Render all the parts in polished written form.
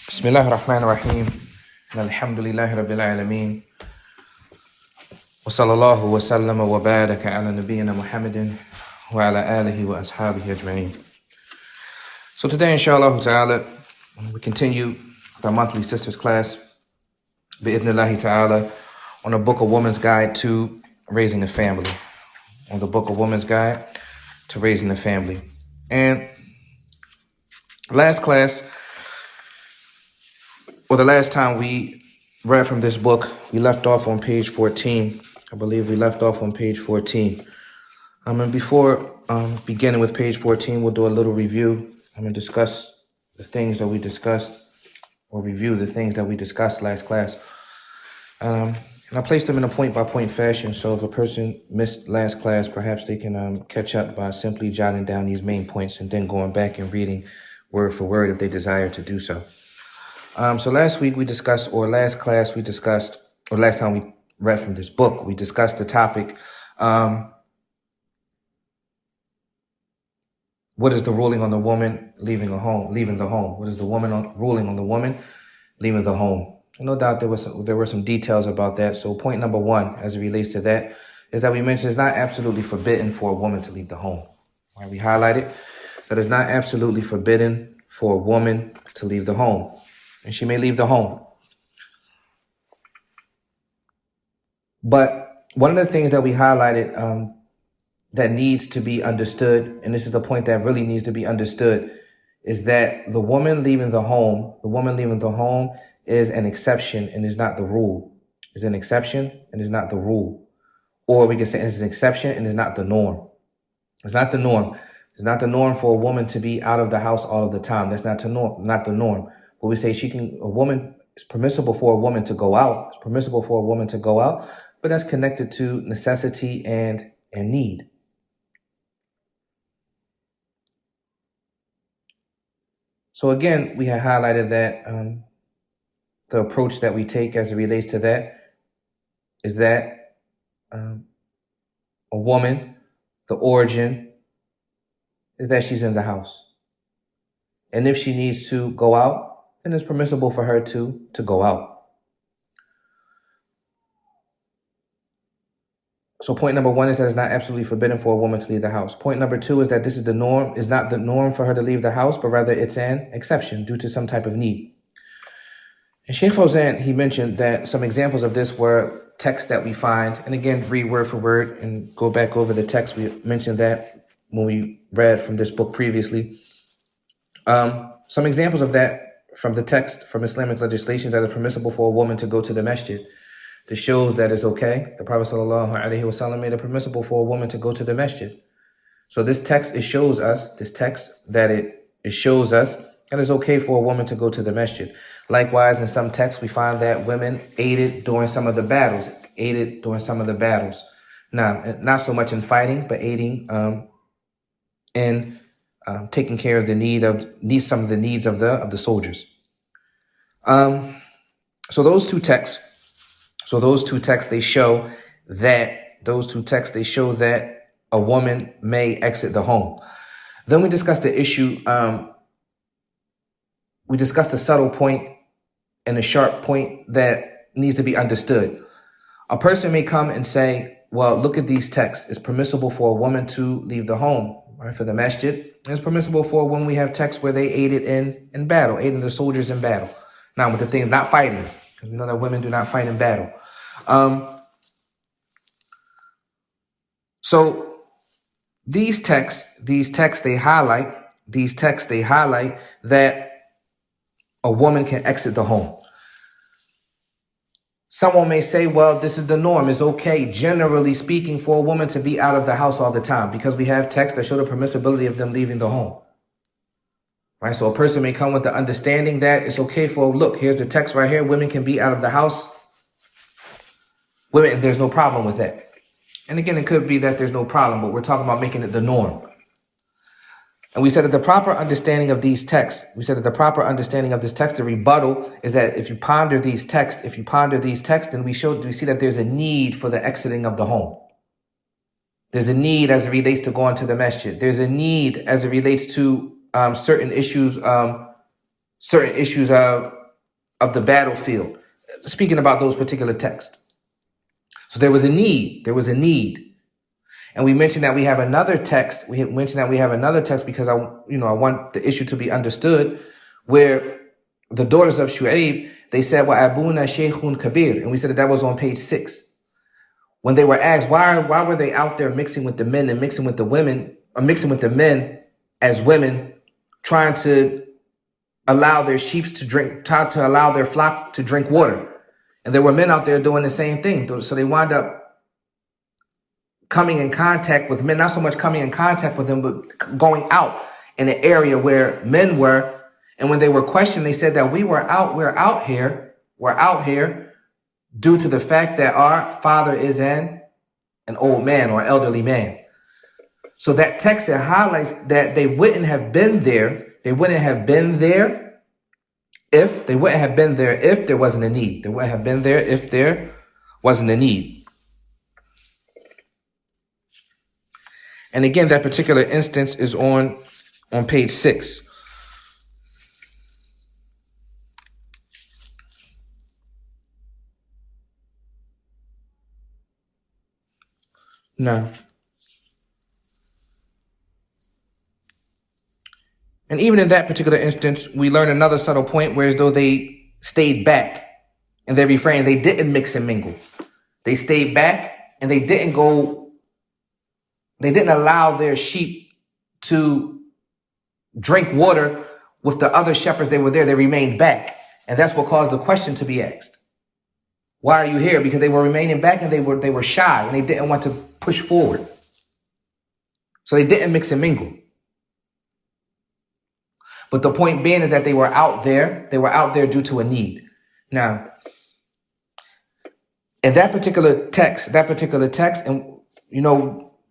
Bismillah ar-Rahman ar-Rahim. Alhamdulillahi Rabbil Alameen. Wa sallallahu wa sallama wa baraka ala nabiyyina Muhammadin wa ala alihi wa ashabihi ajma'in. So today, inshallah ta'ala, we continue with our monthly sisters class, bi'idhnillahi ta'ala, on the book of Woman's Guide to Raising a Family. On the book of Woman's Guide to Raising a Family. And last class, or the last time we read from this book, we left off on page 14. I believe we left off on page 14. And before beginning with page 14, we'll do a little review. I'm going to discuss the things that we discussed, or review the things that we discussed last class. And I placed them in a point-by-point fashion, so if a person missed last class, perhaps they can catch up by simply jotting down these main points and then going back and reading word for word if they desire to do so. So last week we discussed, or last class we discussed, or last time we read from this book, we discussed the topic, what is the ruling on the woman leaving the home? What is the ruling on the woman leaving the home? No doubt there were some details about that. So point number one, as it relates to that, is that we mentioned it's not absolutely forbidden for a woman to leave the home. Right? We highlighted that it's not absolutely forbidden for a woman to leave the home. And she may leave the home. But one of the things that we highlighted that needs to be understood, and this is the point that really needs to be understood, is that the woman leaving the home is an exception and is not the rule. Is an exception and is not the rule. Or we can say it's an exception and is not the norm. It's not the norm. It's not the norm for a woman to be out of the house all of the time. That's not the norm. But we say it's permissible for a woman to go out. It's permissible for a woman to go out, but that's connected to necessity and need. So again, we have highlighted that the approach that we take as it relates to that is that a woman, the origin is that she's in the house. And if she needs to go out, then it's permissible for her to go out. So point number one is that it's not absolutely forbidden for a woman to leave the house. Point number two is that this is the norm, is not the norm for her to leave the house, but rather it's an exception due to some type of need. And Sheikh Fawzan, he mentioned that some examples of this were texts that we find, and again, read word for word and go back over the text. We mentioned that when we read from this book previously. Some examples of that from the text from Islamic legislation that is permissible for a woman to go to the masjid. This shows that it's okay. The Prophet ﷺ made it permissible for a woman to go to the masjid. So this text, it shows us that it's okay for a woman to go to the masjid. Likewise, in some texts, we find that women aided during some of the battles. Now, not so much in fighting, but aiding in taking care of some of the needs of the soldiers. So those two texts, they show that a woman may exit the home. Then we discussed the issue. We discussed a subtle point and a sharp point that needs to be understood. A person may come and say, well, look at these texts. It's permissible for a woman to leave the home, right, for the masjid. And it's permissible for when we have texts where they aided in battle, aiding the soldiers in battle. Now, with the thing, not fighting, because we know that women do not fight in battle. So these texts, they highlight that a woman can exit the home. Someone may say, well, this is the norm. It's okay, generally speaking, for a woman to be out of the house all the time because we have texts that show the permissibility of them leaving the home. Right? So a person may come with the understanding that it's okay look, here's the text right here. Women can be out of the house. There's no problem with that. And again, it could be that there's no problem, but we're talking about making it the norm. And we said that the proper understanding of these texts, the rebuttal is that if you ponder these texts, then we see that there's a need for the exiting of the home. There's a need as it relates to going to the masjid. There's a need as it relates to certain issues of the battlefield, speaking about those particular texts. So there was a need. There was a need. And we mentioned that we have another text. We mentioned that we have another text because I want the issue to be understood, where the daughters of Shu'aib, they said, "Wa abuna shaykhun kabir," and we said that was on page 6. When they were asked why were they out there mixing with the men and mixing with the women, or mixing with the men as women, trying to allow their sheep to drink, trying to allow their flock to drink water, and there were men out there doing the same thing. So they wound up coming in contact with men, not so much coming in contact with them, but going out in an area where men were. And when they were questioned, they said that we're out here due to the fact that our father is an old man or elderly man. So that text, it highlights that they wouldn't have been there. They wouldn't have been there if there wasn't a need. They wouldn't have been there if there wasn't a need. And again, that particular instance is on page 6. No. And even in that particular instance, we learn another subtle point, whereas though they stayed back and they refrained, they didn't mix and mingle. They stayed back and they didn't allow their sheep to drink water with the other shepherds. They were there. They remained back. And that's what caused the question to be asked. Why are you here? Because they were remaining back and they were shy and they didn't want to push forward. So they didn't mix and mingle. But the point being is that they were out there. They were out there due to a need. Now, in that particular text, and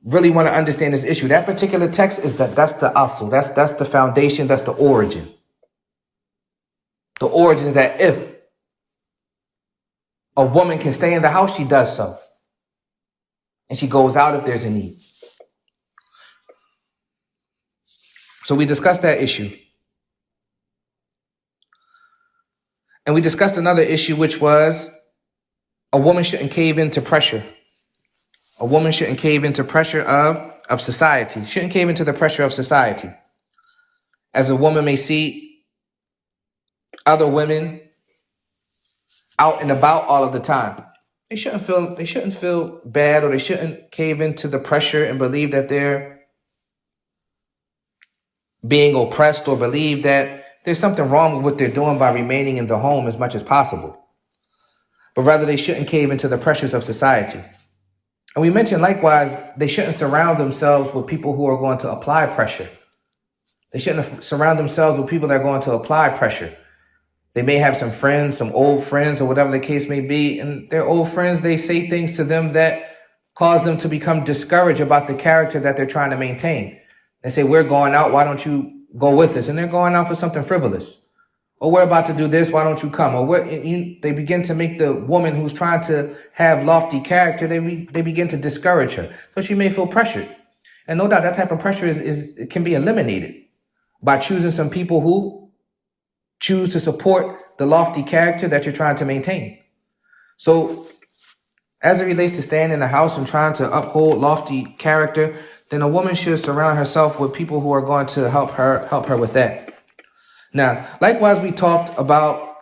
really want to understand this issue. That particular text is that's the asl. That's the foundation. That's the origin. The origin is that if a woman can stay in the house, she does so. And she goes out if there's a need. So we discussed that issue. And we discussed another issue, which was a woman shouldn't cave into pressure. A woman shouldn't cave into pressure of society. Shouldn't cave into the pressure of society. As a woman may see other women out and about all of the time, they shouldn't feel bad, or they shouldn't cave into the pressure and believe that they're being oppressed, or believe that there's something wrong with what they're doing by remaining in the home as much as possible. But rather, they shouldn't cave into the pressures of society. And we mentioned, likewise, they shouldn't surround themselves with people who are going to apply pressure. They shouldn't surround themselves with people that are going to apply pressure. They may have some friends, some old friends, or whatever the case may be, and their old friends, they say things to them that cause them to become discouraged about the character that they're trying to maintain. They say, "We're going out, why don't you go with us?" And they're going out for something frivolous. Or, "We're about to do this, why don't you come?" Or they begin to make the woman who's trying to have lofty character, they begin to discourage her. So she may feel pressured. And no doubt that type of pressure it can be eliminated by choosing some people who choose to support the lofty character that you're trying to maintain. So as it relates to staying in the house and trying to uphold lofty character, then a woman should surround herself with people who are going to help her with that. Now, likewise, we talked about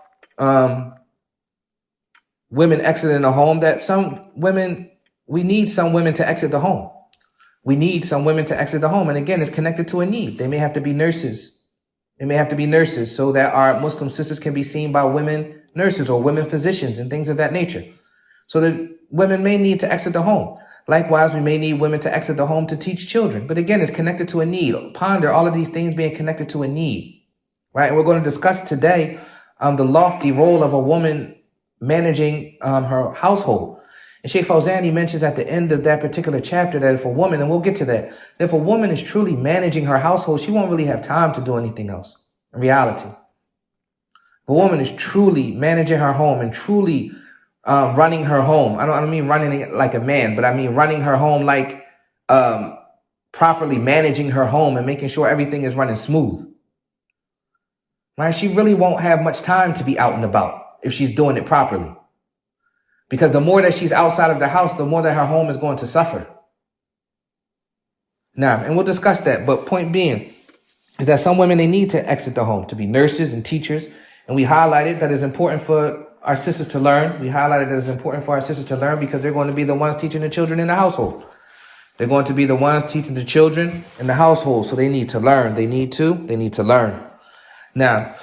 women exiting the home, that we need some women to exit the home. We need some women to exit the home. And again, it's connected to a need. They may have to be nurses. So that our Muslim sisters can be seen by women nurses or women physicians and things of that nature. So that women may need to exit the home. Likewise, we may need women to exit the home to teach children. But again, it's connected to a need. Ponder all of these things being connected to a need. Right, and we're going to discuss today the lofty role of a woman managing her household. And Sheikh Fawzani mentions at the end of that particular chapter that if a woman, and we'll get to that, if a woman is truly managing her household, she won't really have time to do anything else. In reality, if a woman is truly managing her home and truly running her home, I don't mean running it like a man, but I mean running her home like properly managing her home and making sure everything is running smooth. right? She really won't have much time to be out and about if she's doing it properly. Because the more that she's outside of the house, the more that her home is going to suffer. Now, and we'll discuss that, but point being is that some women, they need to exit the home to be nurses and teachers. And we highlighted that it's important for our sisters to learn. We highlighted that it's important for our sisters to learn because they're going to be the ones teaching the children in the household. They're going to be the ones teaching the children in the household. So they need to learn. They need to learn. Now,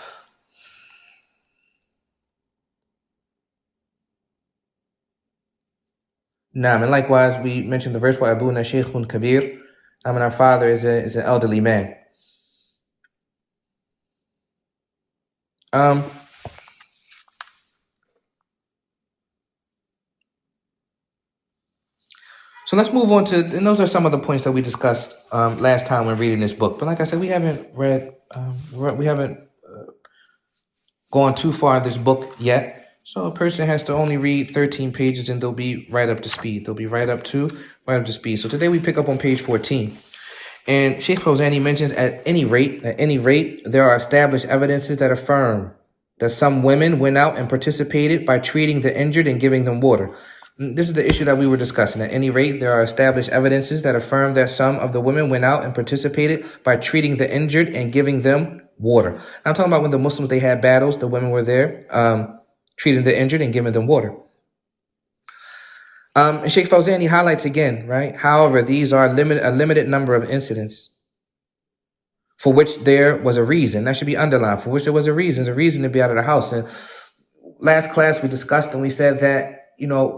and likewise, we mentioned the verse by Abuna Shaykhun Kabir. And our father is an elderly man. So let's move on to, and those are some of the points that we discussed last time when reading this book. But like I said, we haven't gone too far in this book yet. So a person has to only read 13 pages and they'll be right up to speed. They'll be right up to speed. So today we pick up on page 14. And Sheikh Fawzani mentions at any rate, there are established evidences that affirm that some women went out and participated by treating the injured and giving them water. This is the issue that we were discussing. At any rate, there are established evidences that affirm that some of the women went out and participated by treating the injured and giving them water. Now, I'm talking about when the Muslims, they had battles, the women were there, treating the injured and giving them water. And Sheikh Fawzani highlights again, right? However, these are a limited number of incidents for which there was a reason. That should be underlined. For which there was a reason. There's a reason to be out of the house. And last class we discussed and we said that,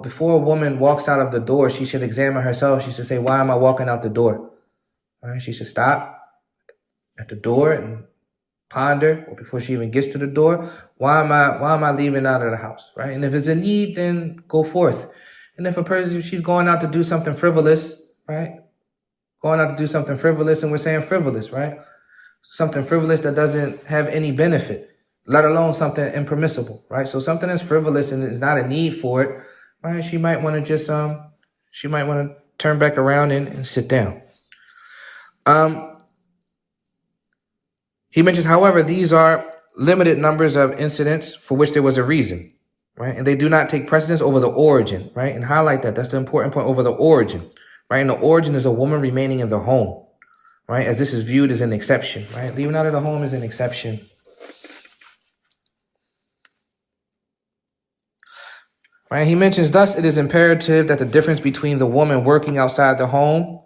before a woman walks out of the door, she should examine herself. She should say, why am I walking out the door? All right, she should stop at the door and ponder, or before she even gets to the door, why am I leaving out of the house? Right? And if it's a need, then go forth. And if she's going out to do something frivolous, right? Going out to do something frivolous, and we're saying frivolous, right? Something frivolous that doesn't have any benefit, let alone something impermissible, right? So something that's frivolous and there's not a need for it, right? She might want to just, she might want to turn back around and sit down. He mentions, however, these are limited numbers of incidents for which there was a reason, right? And they do not take precedence over the origin, right? And highlight that. That's the important point, over the origin, right? And the origin is a woman remaining in the home, right? As this is viewed as an exception, right? Leaving out of the home is an exception. Right? He mentions, thus, it is imperative that the difference between the woman working outside the home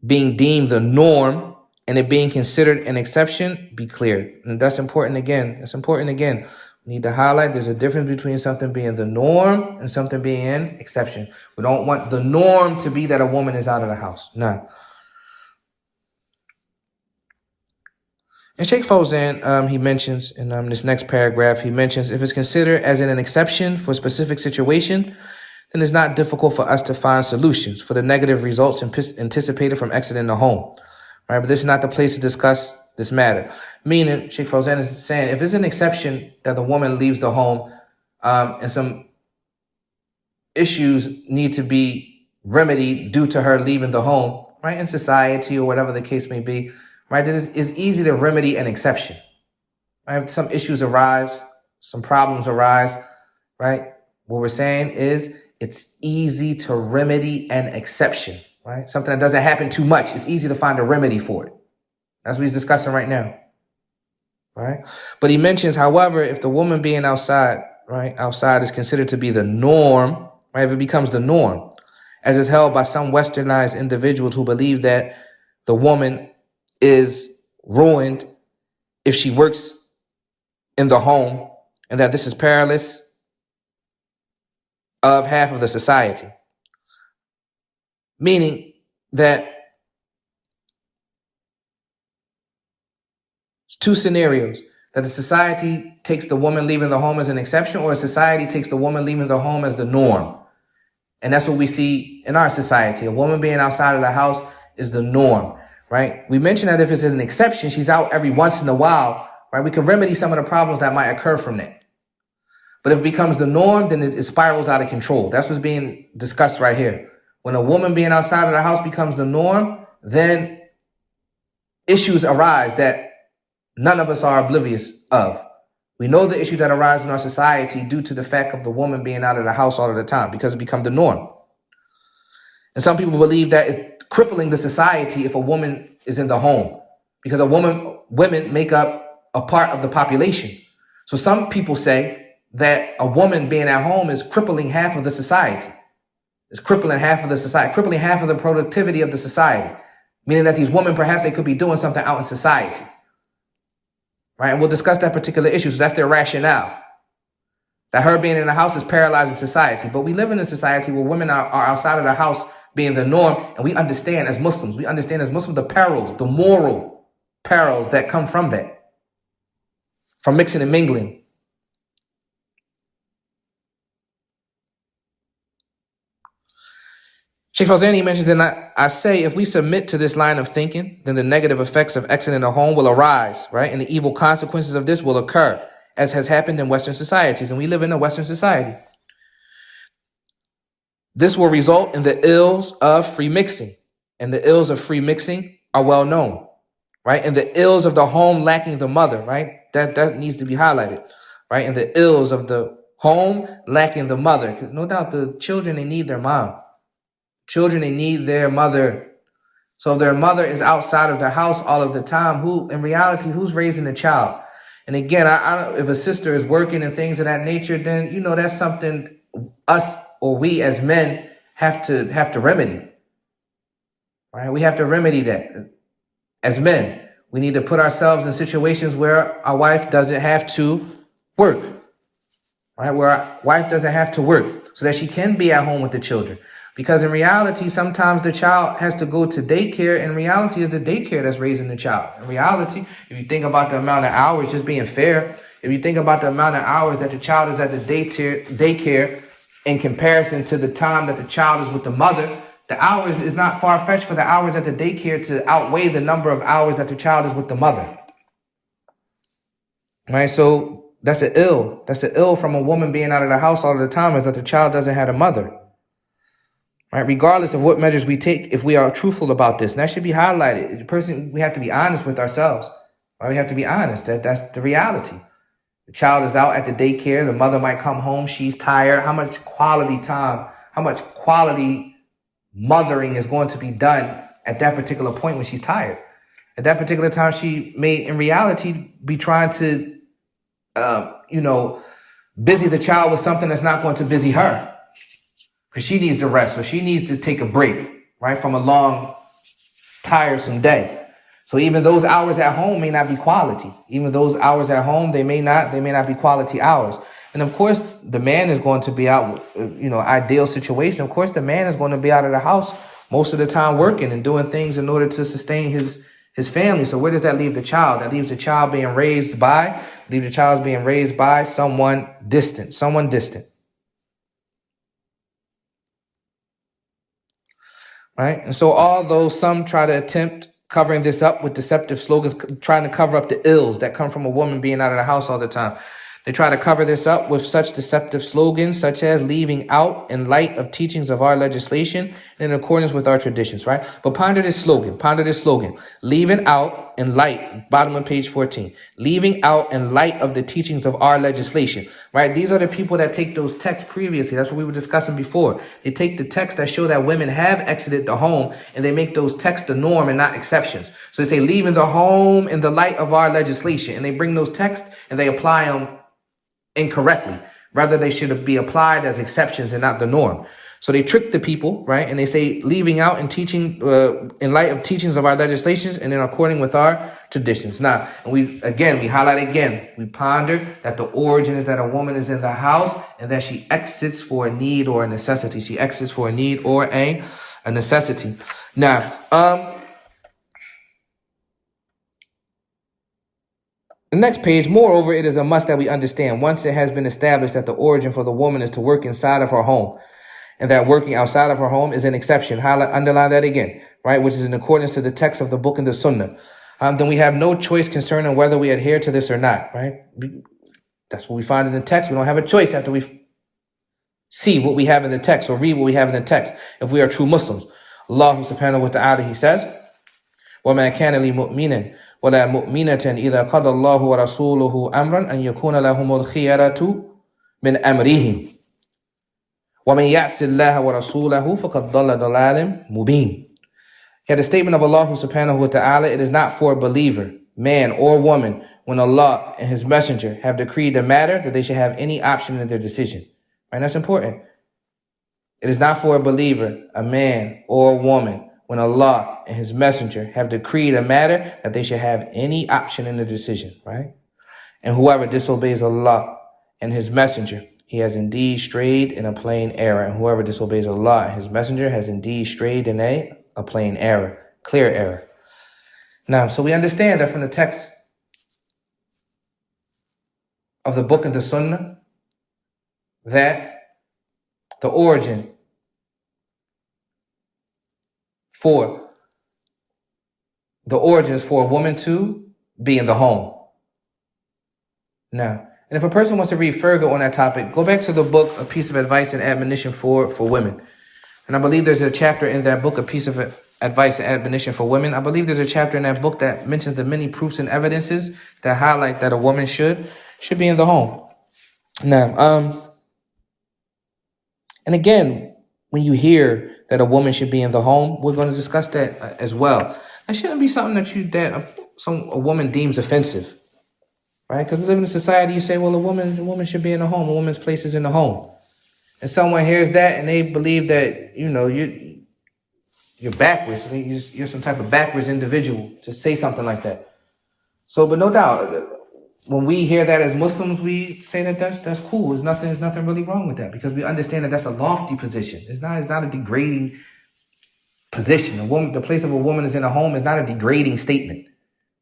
being deemed the norm and it being considered an exception be clear. And that's important again. We need to highlight there's a difference between something being the norm and something being an exception. We don't want the norm to be that a woman is out of the house. No. And Sheikh Fawzan, he mentions in this next paragraph, he mentions, if it's considered as an exception for a specific situation, then it's not difficult for us to find solutions for the negative results anticipated from exiting the home. Right? But this is not the place to discuss this matter. Meaning, Sheikh Fawzan is saying, if it's an exception that the woman leaves the home and some issues need to be remedied due to her leaving the home, right, in society or whatever the case may be, right, then it's easy to remedy an exception. Right? Some issues arise, some problems arise, right? What we're saying is it's easy to remedy an exception, right? Something that doesn't happen too much. It's easy to find a remedy for it. That's what he's discussing right now, right? But he mentions, however, if the woman being outside, right, outside is considered to be the norm, right, if it becomes the norm, as is held by some westernized individuals who believe that the woman is ruined if she works in the home, and that this is perilous of half of the society. Meaning that it's two scenarios, that the society takes the woman leaving the home as an exception, or a society takes the woman leaving the home as the norm. And that's what we see in our society. A woman being outside of the house is the norm. Right? We mentioned that if it's an exception, she's out every once in a while, right? We can remedy some of the problems that might occur from that. But if it becomes the norm, then it spirals out of control. That's what's being discussed right here. When a woman being outside of the house becomes the norm, then issues arise that none of us are oblivious of. We know the issues that arise in our society due to the fact of the woman being out of the house all of the time because it become the norm. And some people believe that it's crippling the society if a woman is in the home because women make up a part of the population. So some people say that a woman being at home is crippling half of the society. It's crippling half of the society, crippling half of the productivity of the society, meaning that these women, perhaps they could be doing something out in society. Right? And we'll discuss that particular issue. So that's their rationale. That her being in the house is paralyzing society. But we live in a society where women are outside of the house being the norm. And we understand as Muslims, the perils, the moral perils that come from that. From mixing and mingling. Sheikh Fawzani mentions, and I say, if we submit to this line of thinking, then the negative effects of exiting the home will arise, right? And the evil consequences of this will occur, as has happened in Western societies. And we live in a Western society. This will result in the ills of free mixing. And the ills of free mixing are well known, right? And the ills of the home lacking the mother, right? That needs to be highlighted, right? And the ills of the home lacking the mother. Because no doubt the children, they need their mom. Children, they need their mother. So if their mother is outside of the house all of the time, in reality, who's raising the child? And again, if a sister is working and things of that nature, then, that's something us or we as men have to remedy. Right? We have to remedy that. As men, we need to put ourselves in situations where our wife doesn't have to work. Right? Where our wife doesn't have to work so that she can be at home with the children. Because in reality, sometimes the child has to go to daycare. In reality, it's the daycare that's raising the child. In reality, if you think about the amount of hours, just being fair, if you think about the amount of hours that the child is at the daycare in comparison to the time that the child is with the mother, the hours is not far-fetched for the hours at the daycare to outweigh the number of hours that the child is with the mother. Right? So that's an ill. That's an ill from a woman being out of the house all the time, is that the child doesn't have a mother. Right, regardless of what measures we take, if we are truthful about this, and that should be highlighted. We have to be honest with ourselves. Right? We have to be honest. That's the reality. The child is out at the daycare. The mother might come home. She's tired. How much quality time, how much quality mothering is going to be done at that particular point when she's tired? At that particular time, she may, in reality, be trying to, busy the child with something that's not going to busy her. Because she needs to rest, or she needs to take a break, right, from a long, tiresome day. So even those hours at home may not be quality. Even those hours at home, they may not be quality hours. And of course, the man is going to be out, ideal situation. Of course, the man is going to be out of the house most of the time working and doing things in order to sustain his family. So where does that leave the child? That leaves the child being raised by someone distant. Right? And so although some try to attempt covering this up with deceptive slogans, trying to cover up the ills that come from a woman being out of the house all the time, they try to cover this up with such deceptive slogans, such as leaving out in light of teachings of our legislation and in accordance with our traditions, right? But ponder this slogan, leaving out in light, bottom of page 14, leaving out in light of the teachings of our legislation, right? These are the people that take those texts previously. That's what we were discussing before. They take the texts that show that women have exited the home and they make those texts the norm and not exceptions. So they say leaving the home in the light of our legislation, and they bring those texts and they apply them incorrectly. Rather, they should be applied as exceptions and not the norm. So they trick the people, right? And they say leaving out and teaching in light of teachings of our legislations and in according with our traditions. Now, and we highlight again, we ponder that the origin is that a woman is in the house and that she exits for a need or a necessity. She exits for a need or a necessity. Now, the next page, moreover, it is a must that we understand once it has been established that the origin for the woman is to work inside of her home and that working outside of her home is an exception. Underline that again, right? Which is in accordance to the text of the book and the sunnah. Then we have no choice concerning whether we adhere to this or not, right? That's what we find in the text. We don't have a choice after we see what we have in the text or read what we have in the text if we are true Muslims. Allah subhanahu wa ta'ala, he says, وَمَا كَانَ لِمُؤْمِنٍ وَلَا مُؤْمِنَةً إِذَا قَضَى اللَّهُ وَرَسُولُهُ أَمْرًا أَن يَكُونَ لَهُمُ الْخِيَرَةُ مِنْ أَمْرِهِمْ وَمَنْ يَعْصِ اللَّهَ وَرَسُولَهُ فَقَدْ ضَلَّ ضَلَالًا مُبِينًا. Here the statement of Allah subhanahu wa ta'ala, it is not for a believer, man or woman, when Allah and His Messenger have decreed the matter, that they should have any option in their decision. Right? That's important. It is not for a believer, a man or a woman, when Allah and His Messenger have decreed a matter, that they should have any option in the decision, right? And whoever disobeys Allah and His Messenger, he has indeed strayed in a plain error. And whoever disobeys Allah and His Messenger has indeed strayed in a plain error, clear error. Now, so we understand that from the text of the book and the Sunnah, that the origin for a woman to be in the home. Now, and if a person wants to read further on that topic, go back to the book, A Piece of Advice and Admonition for Women. And I believe there's a chapter in that book, A Piece of Advice and Admonition for Women. I believe there's a chapter in that book that mentions the many proofs and evidences that highlight that a woman should be in the home. Now, and again, when you hear that a woman should be in the home, we're going to discuss that as well. That shouldn't be something that a woman deems offensive, right? Because we live in a society, you say, well, a woman should be in the home. A woman's place is in the home. And someone hears that and they believe that, you're backwards. I mean, you're some type of backwards individual to say something like that. So, but no doubt, when we hear that as Muslims, we say that that's cool. There's nothing really wrong with that, because we understand that that's a lofty position. It's not a degrading position. The place of a woman is in a home is not a degrading statement,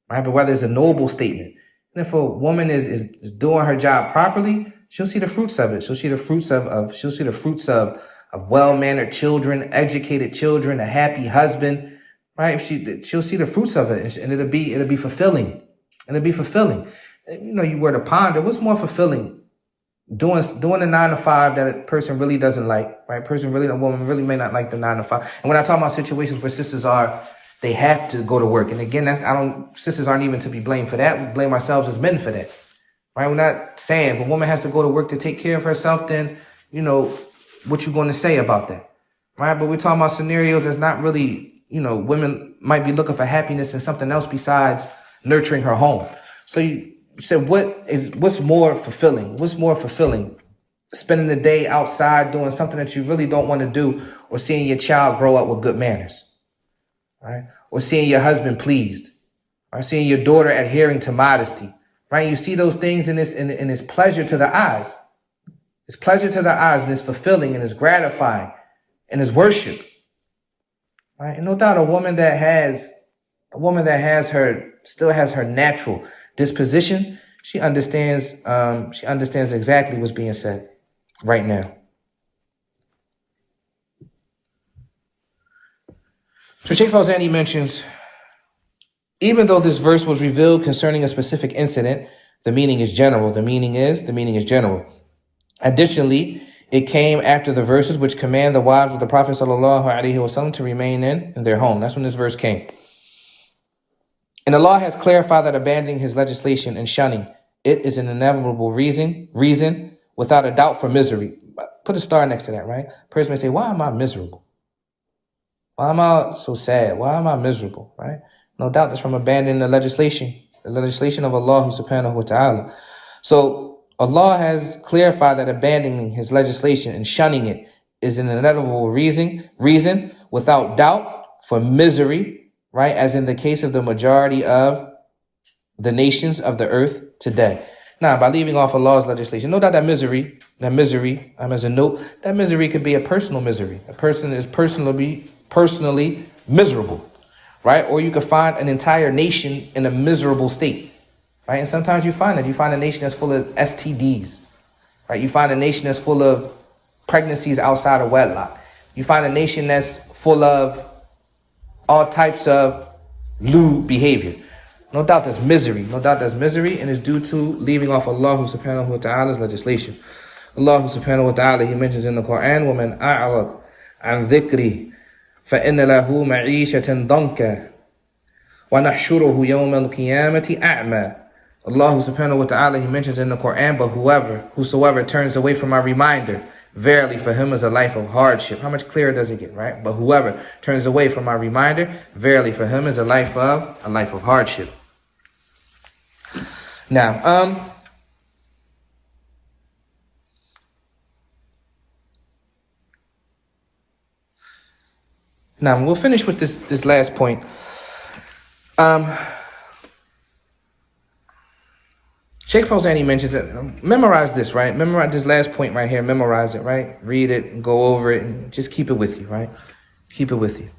right? But rather it's a noble statement. And if a woman is doing her job properly, she'll see the fruits of it. She'll see the fruits of well-mannered children, educated children, a happy husband, right? She'll see the fruits of it, and it'll be fulfilling. And it'll be fulfilling. You were to ponder, what's more fulfilling? Doing the 9 to 5 that a person really doesn't like, right? A woman really may not like the 9 to 5. And when I talk about situations where sisters they have to go to work. And again, sisters aren't even to be blamed for that. We blame ourselves as men for that, right? We're not saying if a woman has to go to work to take care of herself, then, what you going to say about that, right? But we're talking about scenarios that's not really, women might be looking for happiness in something else besides nurturing her home. So you said, what's more fulfilling? What's more fulfilling? Spending the day outside doing something that you really don't want to do, or seeing your child grow up with good manners, right? Or seeing your husband pleased, or seeing your daughter adhering to modesty, right? You see those things and it's pleasure to the eyes. It's pleasure to the eyes, and it's fulfilling, and it's gratifying, and it's worship, right? And no doubt, a woman that still has her natural disposition, she understands exactly what's being said right now. So Shaykh Fawzani mentions, even though this verse was revealed concerning a specific incident, the meaning is general. The meaning is general. Additionally, it came after the verses which command the wives of the Prophet ﷺ to remain in their home. That's when this verse came. And Allah has clarified that abandoning His legislation and shunning it is an inevitable reason without a doubt for misery. Put a star next to that, right? A person may say, why am I miserable? Why am I so sad? Why am I miserable, right? No doubt that's from abandoning the legislation of Allah subhanahu wa ta'ala. So Allah has clarified that abandoning His legislation and shunning it is an inevitable reason without doubt for misery, right? As in the case of the majority of the nations of the earth today. Now, by leaving off Allah's legislation, no doubt that misery, as a note, that misery could be a personal misery. A person is personally miserable, right? Or you could find an entire nation in a miserable state. Right? And sometimes you find a nation that's full of STDs, right? You find a nation that's full of pregnancies outside of wedlock. You find a nation that's full of all types of lewd behavior. No doubt there's misery, and it's due to leaving off Allah subhanahu wa ta'ala's legislation. Allah subhanahu wa ta'ala, He mentions in the Quran, وَمَنْ أَعْرَضْ عَنْ ذِكْرِي فَإِنَّ لَهُ مَعِيشَةً ضَنْكًا وَنَحْشُرُهُ يَوْمَ الْقِيَامَةِ أَعْمَى. Allah subhanahu wa ta'ala, He mentions in the Quran, but whosoever turns away from my reminder, verily for him is a life of hardship. How much clearer does it get, right? But whoever turns away from my reminder, verily for him is a life of hardship. Now, we'll finish with this last point. Sheikh Fawzani mentions it. Memorize this, right? Memorize this last point right here. Memorize it, right? Read it and go over it and just keep it with you, right? Keep it with you.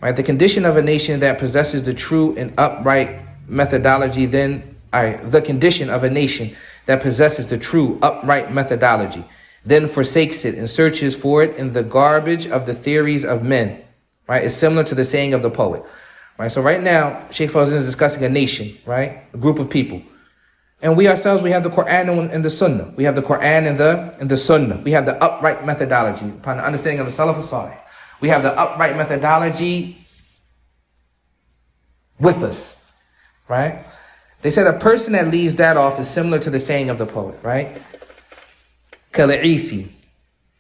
Right? The condition of a nation that possesses the true and upright methodology, the condition of a nation that possesses the true upright methodology, then forsakes it and searches for it in the garbage of the theories of men, right? It's similar to the saying of the poet, right? So right now, Sheikh Fawzan is discussing a nation, right? A group of people. And we ourselves, we have the Quran and the Sunnah. We have the Quran and the Sunnah. We have the upright methodology upon the understanding of the Salaf al-Salih. We have the upright methodology with us, right? They said a person that leaves that off is similar to the saying of the poet, right? كَالْعِيسِ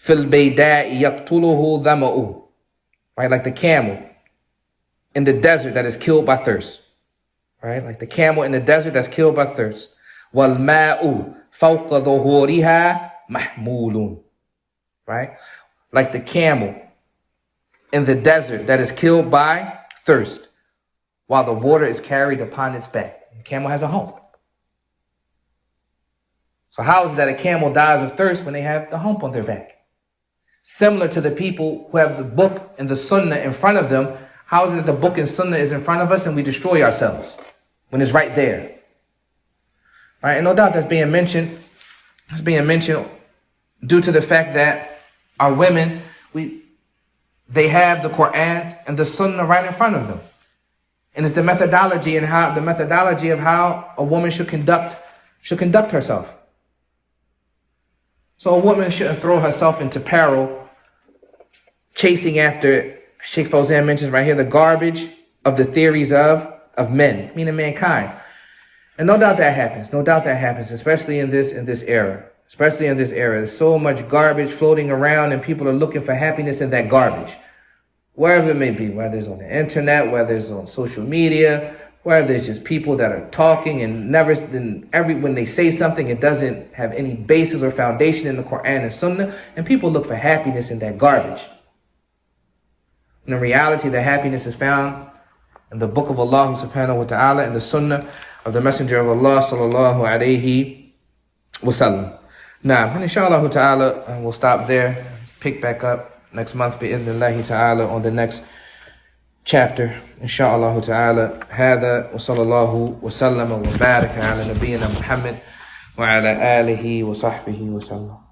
فِي الْبَيْدَاءِ يَقْتُلُهُ ظَمَؤُ. Right, like the camel in the desert that is killed by thirst. Right, like the camel in the desert that's killed by thirst. وَالْمَاءُ فَوْقَ ظُهُورِهَا مَحْمُولٌ. Right, like the camel in the desert that is killed by thirst, while the water is carried upon its back. The camel has a hump. So how is it that a camel dies of thirst when they have the hump on their back? Similar to the people who have the book and the Sunnah in front of them, how is it that the book and Sunnah is in front of us and we destroy ourselves when it's right there? Right? And no doubt that's being mentioned. It's being mentioned due to the fact that our women, they have the Quran and the Sunnah right in front of them. And it's the methodology of how a woman should conduct herself. So a woman shouldn't throw herself into peril, chasing after, Sheikh Fawzan mentions right here, the garbage of the theories of men, meaning mankind. And no doubt that happens, especially in this era. There's so much garbage floating around and people are looking for happiness in that garbage. Wherever it may be, whether it's on the internet, whether it's on social media, whether it's just people that are talking and when they say something, it doesn't have any basis or foundation in the Quran and Sunnah, and people look for happiness in that garbage. And in reality, the happiness is found in the book of Allah subhanahu wa ta'ala and the Sunnah of the Messenger of Allah sallallahu alayhi wa sallam. Now, inshallah ta'ala, we'll stop there, pick back up next month bi'idhnillahi ta'ala on the next chapter. Insha'Allah ta'ala. هذا وصلى الله وسلم وبارك على نبينا محمد وعلى آله وصحبه وسلم.